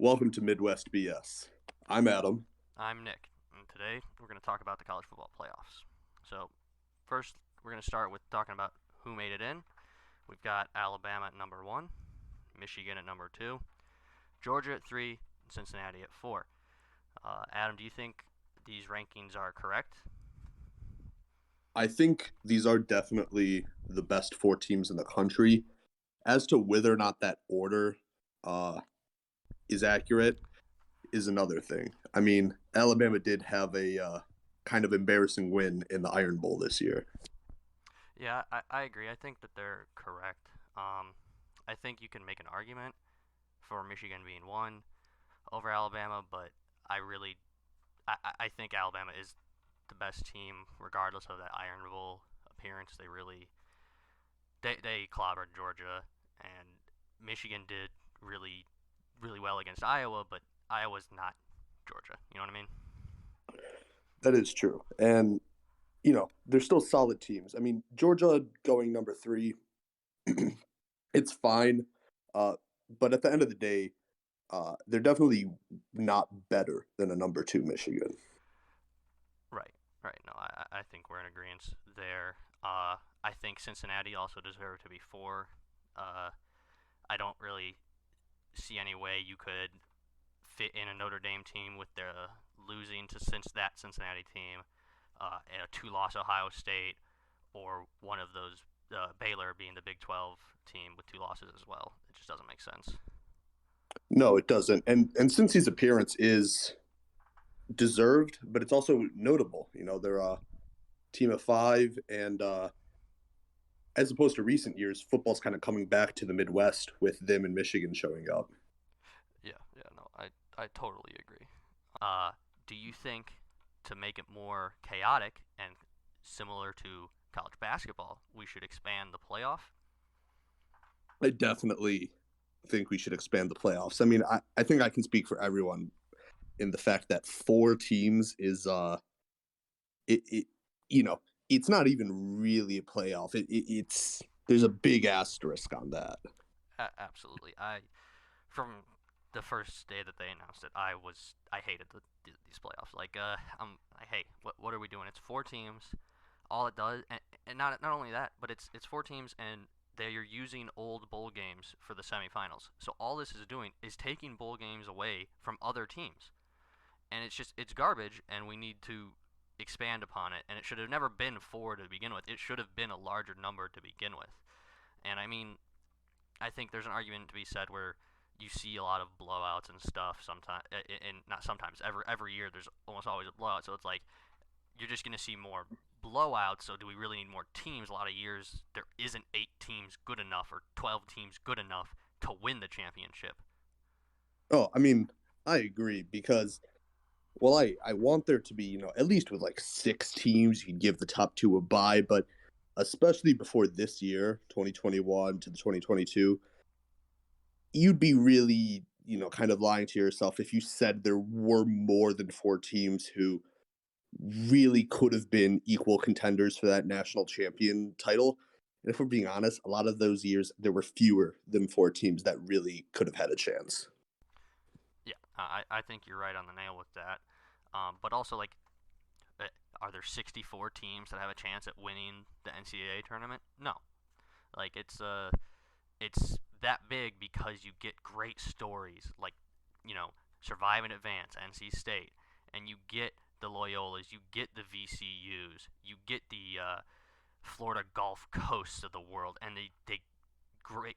Welcome to Midwest BS. I'm Adam. I'm Nick, and today we're going to talk about the college football playoffs. So, first, we're going to start with talking about who made it in. We've got Alabama at number one, Michigan at number two, Georgia at three, and Cincinnati at four. Adam, do you think these rankings are correct? I think these are definitely the best four teams in the country. As to whether or not that order uh, is accurate is another thing. I mean, Alabama did have a kind of embarrassing win in the Iron Bowl this year. Yeah, I agree. I think that they're correct. I think you can make an argument for Michigan being one over Alabama, but I really, I think Alabama is the best team regardless of that Iron Bowl appearance. They clobbered Georgia, and Michigan did really well against Iowa, but Iowa's not Georgia. You know what I mean? That is true. And, they're still solid teams. I mean, Georgia going number three, it's fine. Uh, but at the end of the day, they're definitely not better than a number two Michigan. Right, right. No, I think we're in agreement there. I think Cincinnati also deserved to be four. Uh, I don't really see any way you could fit in a Notre Dame team with their losing to that Cincinnati team, and a two-loss Ohio State, or one of those Baylor being the Big 12 team with two losses as well. It just doesn't make sense. No, it doesn't. And since his appearance is deserved, but it's also notable. They're a team of five, and as opposed to recent years, football's kind of coming back to the Midwest with them and Michigan showing up. Yeah, no, I totally agree. Uh, do you think to make it more chaotic and similar to college basketball, we should expand the playoff? I definitely think we should expand the playoffs. I mean, I think I can speak for everyone in the fact that four teams is it you know it's not even really a playoff. It's there's a big asterisk on that. Absolutely. From the first day that they announced it, I hated these playoffs. Like, hey, what are we doing? It's four teams. All it does, and not only that, but it's four teams, and they are using old bowl games for the semifinals. So all this is doing is taking bowl games away from other teams, and it's garbage, and we need to expand upon it. And it should have never been four to begin with. It should have been a larger number to begin with. And I mean, I think there's an argument to be said where you see a lot of blowouts and stuff sometimes, and not sometimes. Every year there's almost always a blowout. So it's like you're just gonna see more blowouts. So do we really need more teams? A lot of years there isn't 8 teams good enough or 12 teams good enough to win the championship. Oh, I mean, I agree because I want there to be, at least with like six teams, you can give the top two a bye, but especially before this year, 2021 to the 2022, you'd be really, kind of lying to yourself if you said there were more than four teams who really could have been equal contenders for that national champion title. And if we're being honest, a lot of those years there were fewer than four teams that really could have had a chance. Yeah, I think you're right on the nail with that. But also, like, uh, are there 64 teams that have a chance at winning the NCAA tournament? No. Like, it's that big because you get great stories like, survive and advance, NC State, and you get the Loyolas, you get the VCUs, you get the Florida Gulf Coasts of the world, and they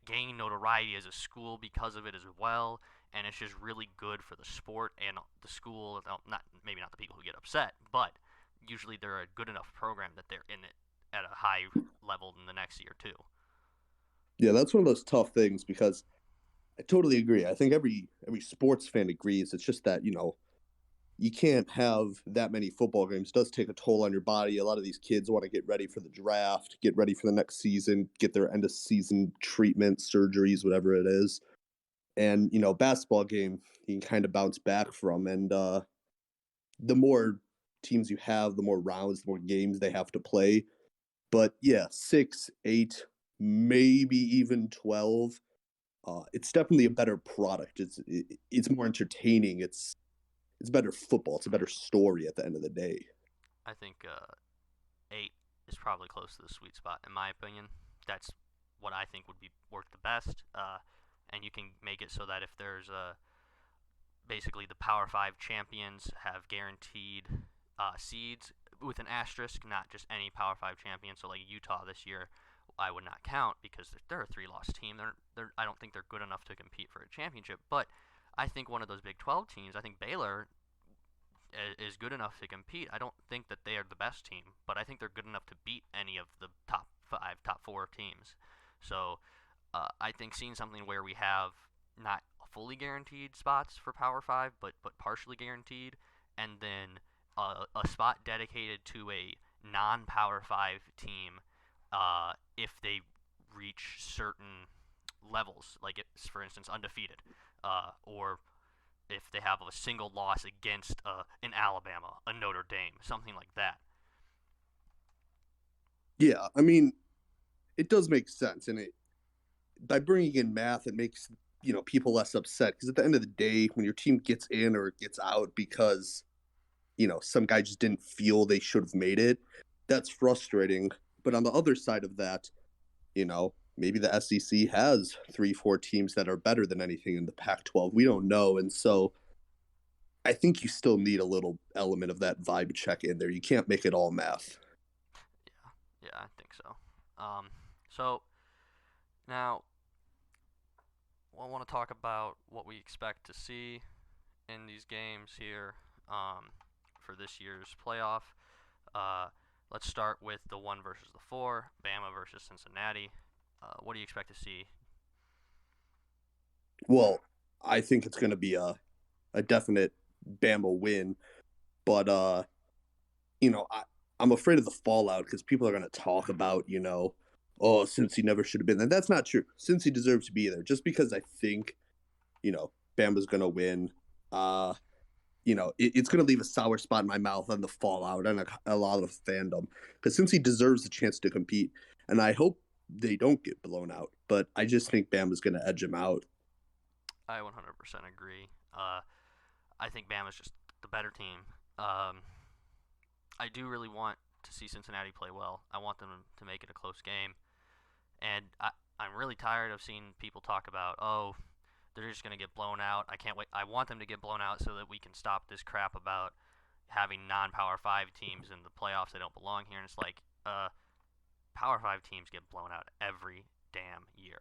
gain notoriety as a school because of it as well. And it's just really good for the sport and the school. Not maybe not the people who get upset, but usually they're a good enough program that they're in it at a high level in the next year too. Yeah, that's one of those tough things because I totally agree. I think every sports fan agrees. It's just that, you can't have that many football games. It does take a toll on your body. A lot of these kids want to get ready for the draft, get ready for the next season, get their end of season treatment, surgeries, whatever it is. And, basketball game you can kind of bounce back from. And the more teams you have, the more rounds, the more games they have to play. But yeah, six, eight, maybe even 12. It's definitely a better product. It's more entertaining. It's better football. It's a better story at the end of the day. I think 8 is probably close to the sweet spot in my opinion. That's what I think would be work the best. And you can make it so that if there's basically the Power Five champions have guaranteed seeds with an asterisk, not just any Power Five champion. So like Utah this year, I would not count because they're a three-loss team. I don't think they're good enough to compete for a championship. But I think one of those Big 12 teams, I think Baylor is good enough to compete. I don't think that they are the best team, but I think they're good enough to beat any of the top five, top four teams. So I think seeing something where we have not fully guaranteed spots for Power Five, but partially guaranteed, and then a spot dedicated to a non-Power Five team if they reach certain levels, like it's, for instance, undefeated, or if they have a single loss against an Alabama, a Notre Dame, something like that. Yeah, I mean, it does make sense, and it by bringing in math, it makes people less upset because at the end of the day, when your team gets in or gets out because some guy just didn't feel they should have made it, that's frustrating. But on the other side of that, maybe the SEC has 3, 4 teams that are better than anything in the Pac-12. We don't know, and so I think you still need a little element of that vibe check in there. You can't make it all math. Yeah, I think so. So now I want to talk about what we expect to see in these games here for this year's playoff. Uh, let's start with the 1 versus the 4, Bama versus Cincinnati. What do you expect to see? Well, I think it's going to be a definite Bama win, but I'm afraid of the fallout because people are going to talk about oh, since he never should have been there. That's not true. Since he deserves to be there, just because I think Bama's going to win. It's going to leave a sour spot in my mouth on the fallout and a lot of fandom because since he deserves the chance to compete, and I hope they don't get blown out, but I just think Bama's going to edge him out. I 100% agree. I think Bama's just the better team. I do really want to see Cincinnati play well. I want them to make it a close game. And I'm really tired of seeing people talk about, oh, they're just going to get blown out. I can't wait. I want them to get blown out so that we can stop this crap about having non-Power 5 teams in the playoffs. They don't belong here. And it's like, Power 5 teams get blown out every damn year.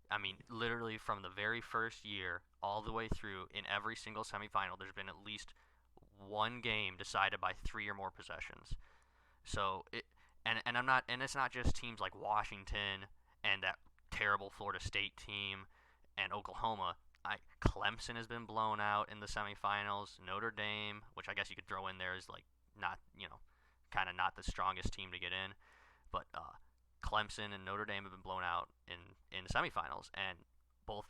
I mean, literally from the very first year all the way through in every single semifinal, there's been at least one game decided by 3 or more possessions. So and I'm not, and it's not just teams like Washington and that terrible Florida State team and Oklahoma. Clemson has been blown out in the semifinals. Notre Dame, which I guess you could throw in there, is like not kind of not the strongest team to get in, but Clemson and Notre Dame have been blown out in the semifinals, and both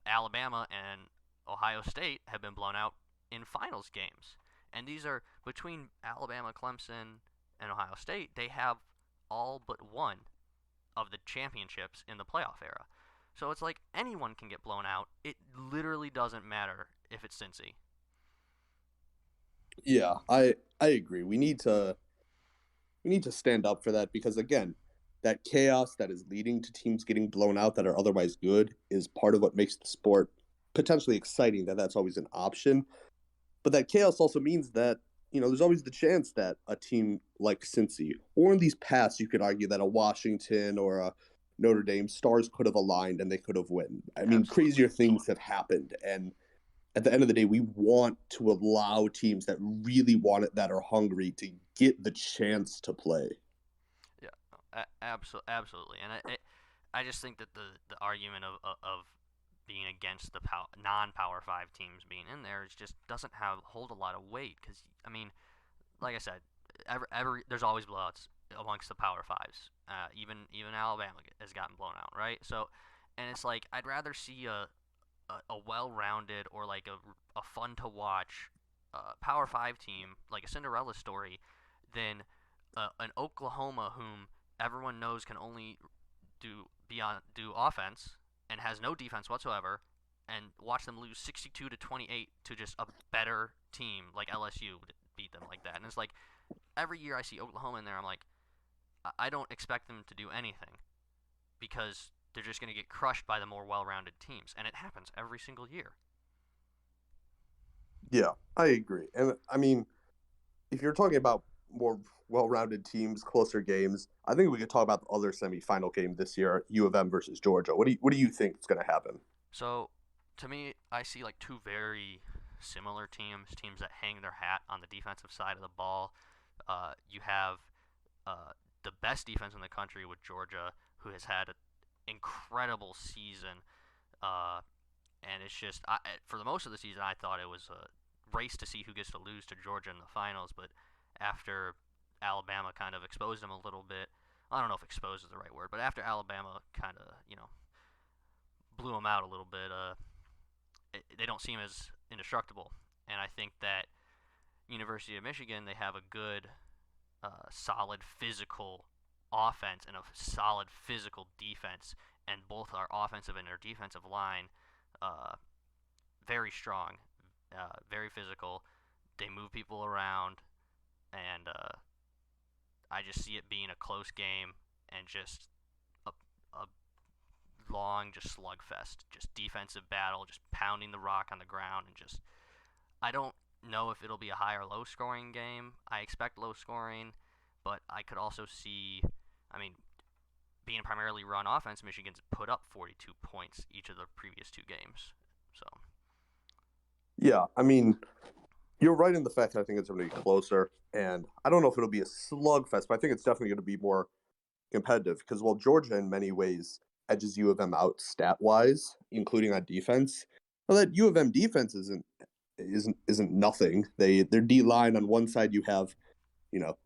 Alabama and Ohio State have been blown out in finals games. And these are between Alabama, Clemson, and Ohio State. They have all but one of the championships in the playoff era. So it's like anyone can get blown out. It literally doesn't matter if it's Cincy. Yeah, I agree. We need to stand up for that because again, that chaos that is leading to teams getting blown out that are otherwise good is part of what makes the sport potentially exciting. That's always an option, but that chaos also means that there's always the chance that a team like Cincy, or in these past, you could argue that a Washington or a Notre Dame stars could have aligned and they could have won. I mean, Absolutely. crazier things have happened, and at the end of the day, we want to allow teams that really want it, that are hungry, to get the chance to play. Yeah, absolutely. And I just think that the argument of being against the non-Power 5 teams being in there is just doesn't hold a lot of weight because I mean, like I said, there's always blowouts amongst the Power Fives. Even Alabama has gotten blown out, right? So, and it's like I'd rather see a well-rounded or like a fun to watch Power 5 team like a Cinderella story than an Oklahoma whom everyone knows can only do offense and has no defense whatsoever, and watch them lose 62-28 to just a better team like LSU beat them like that. And it's like every year I see Oklahoma in there, I'm like, I don't expect them to do anything because they're just going to get crushed by the more well-rounded teams, and it happens every single year. Yeah, I agree. And I mean, if you're talking about more well-rounded teams, closer games, I think we could talk about the other semifinal game this year, U of M versus Georgia. What do you think is going to happen? So, to me, I see like two very similar teams that hang their hat on the defensive side of the ball. You have uh, the best defense in the country with Georgia, who has had an incredible season. Uh, and it's just, for the most of the season, I thought it was a race to see who gets to lose to Georgia in the finals. But after Alabama kind of exposed them a little bit, I don't know if exposed is the right word, but after Alabama kind of, blew them out a little bit, they don't seem as indestructible. And I think that University of Michigan, they have a good, solid physical offense and a solid physical defense, and both our offensive and our defensive line, uh, very strong, very physical. They move people around, and I just see it being a close game and just a long, just slugfest, just defensive battle, just pounding the rock on the ground, and just I don't know if it'll be a high or low scoring game. I expect low scoring, but I could also see, I mean, being primarily run offense, Michigan's put up 42 points each of the previous two games. So, Yeah, I mean, you're right in the fact that I think it's going to be closer, and I don't know if it'll be a slugfest, but I think it's definitely going to be more competitive because while Georgia in many ways edges U of M out stat wise, including on defense, well, that U of M defense isn't nothing. Their D line on one side you have,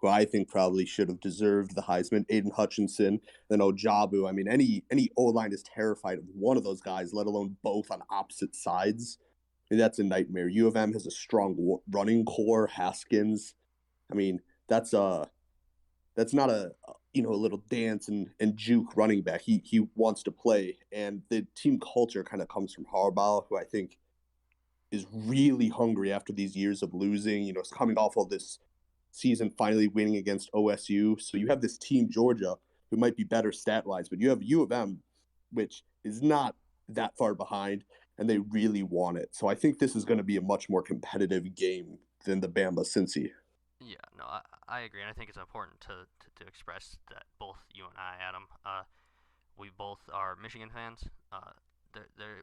who I think probably should have deserved the Heisman, Aiden Hutchinson, then Ojabu. I mean, any O line is terrified of one of those guys, let alone both on opposite sides. I mean, that's a nightmare. U of M has a strong running core. Haskins. I mean, that's not a little dance and juke running back. He wants to play, and the team culture kind of comes from Harbaugh, who I think is really hungry after these years of losing. It's coming off of this season finally winning against OSU. So you have this team Georgia who might be better stat wise, but you have U of M, which is not that far behind, and they really want it. So I think this is going to be a much more competitive game than the Bama Cincy. yeah, no, I agree, and I think it's important to express that both you and I, Adam, we both are Michigan fans.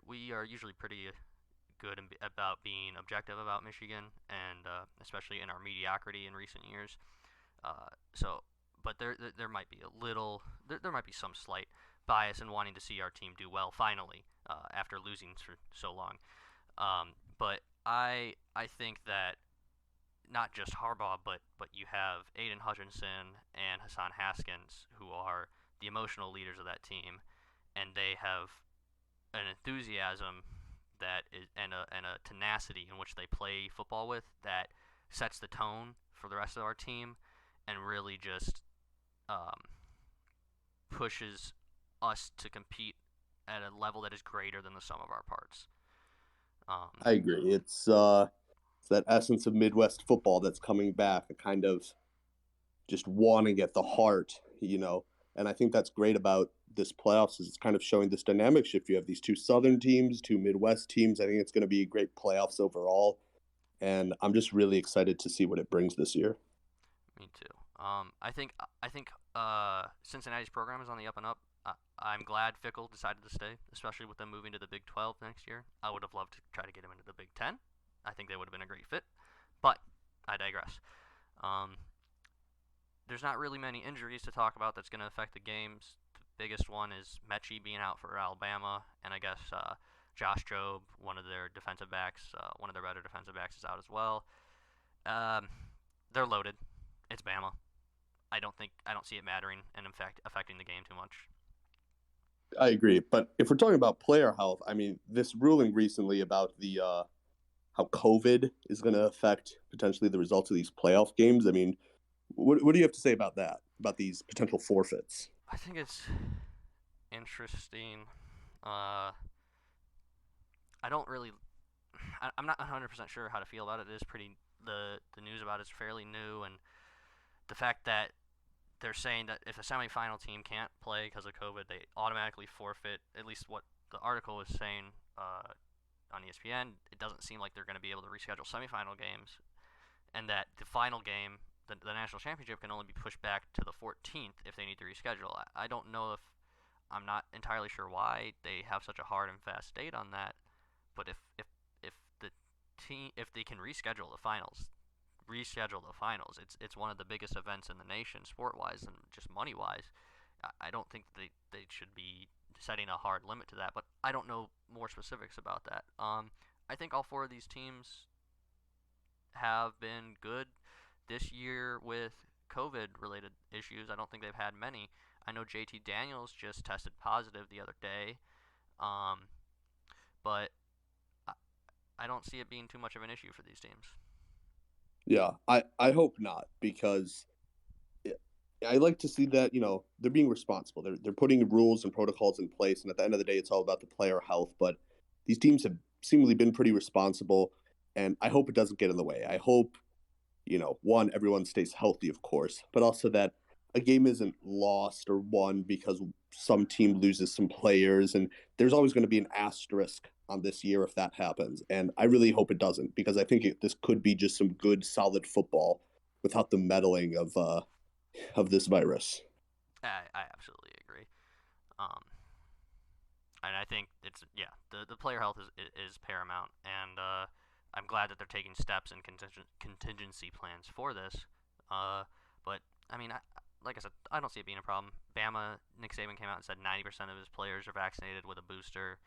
We are usually pretty good about being objective about Michigan, and especially in our mediocrity in recent years. So, but there might be there might be some slight bias in wanting to see our team do well finally after losing for so long. But I think that not just Harbaugh, but you have Aiden Hutchinson and Hassan Haskins, who are the emotional leaders of that team, and they have an enthusiasm that is and a tenacity in which they play football with that sets the tone for the rest of our team, and really just um, pushes us to compete at a level that is greater than the sum of our parts. Um, I agree. It's that essence of Midwest football that's coming back, a kind of just wanting at the heart. And I think that's great about this playoffs is it's kind of showing this dynamic shift. You have these two Southern teams, two Midwest teams. I think it's going to be great playoffs overall, and I'm just really excited to see what it brings this year. Me too. I think Cincinnati's program is on the up and up. I'm glad Fickle decided to stay, especially with them moving to the Big 12 next year. I would have loved to try to get him into the Big 10. I think they would have been a great fit, but I digress. Um, there's not really many injuries to talk about that's going to affect the games. The biggest one is Mechie being out for Alabama, and I guess Josh Jobe, one of their defensive backs, one of their better defensive backs, is out as well. Um, they're loaded. It's Bama. I don't see it mattering and in fact affecting the game too much. I agree, but if we're talking about player health, I mean, this ruling recently about the how COVID is going to affect potentially the results of these playoff games. I mean, what do you have to say about that? About these potential forfeits? I think it's interesting. I don't really. I'm not 100% sure how to feel about it. It is pretty. The news about it's fairly new, and the fact that they're saying that if a semifinal team can't play because of COVID, they automatically forfeit. At least what the article was saying on ESPN. It doesn't seem like they're going to be able to reschedule semifinal games, and that the final game, the national championship, can only be pushed back to the 14th if they need to reschedule. I don't know if I'm not entirely sure why they have such a hard and fast date on that, but if the team if they can reschedule the finals. It's one of the biggest events in the nation, sport wise and just money wise. I don't think they should be setting a hard limit to that, but I don't know more specifics about that. I think all four of these teams have been good this year with COVID related issues. I don't think they've had many. I know JT Daniels just tested positive the other day, um, but I don't see it being too much of an issue for these teams. Yeah, I hope not because I like to see that they're being responsible. They're putting rules and protocols in place, and at the end of the day, it's all about the player health. But these teams have seemingly been pretty responsible, and I hope it doesn't get in the way. I hope one, everyone stays healthy, of course, but also that a game isn't lost or won because some team loses some players. And there's always going to be an asterisk on this year if that happens. And I really hope it doesn't because I think this could be just some good, solid football without the meddling of this virus. I absolutely agree. Um, and I think it's the player health is paramount, and I'm glad that they're taking steps and contingency plans for this. But I mean, like I said, I don't see it being a problem. Bama, Nick Saban came out and said 90% of his players are vaccinated with a booster.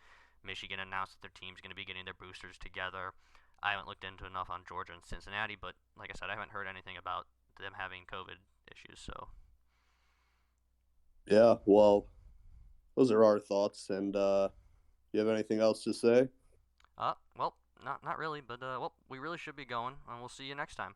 Michigan announced that their team's going to be getting their boosters together. I haven't looked into enough on Georgia and Cincinnati, but like I said, I haven't heard anything about them having COVID issues. So, Yeah, well, those are our thoughts. And you have anything else to say? well, not really, but well, we really should be going, and we'll see you next time.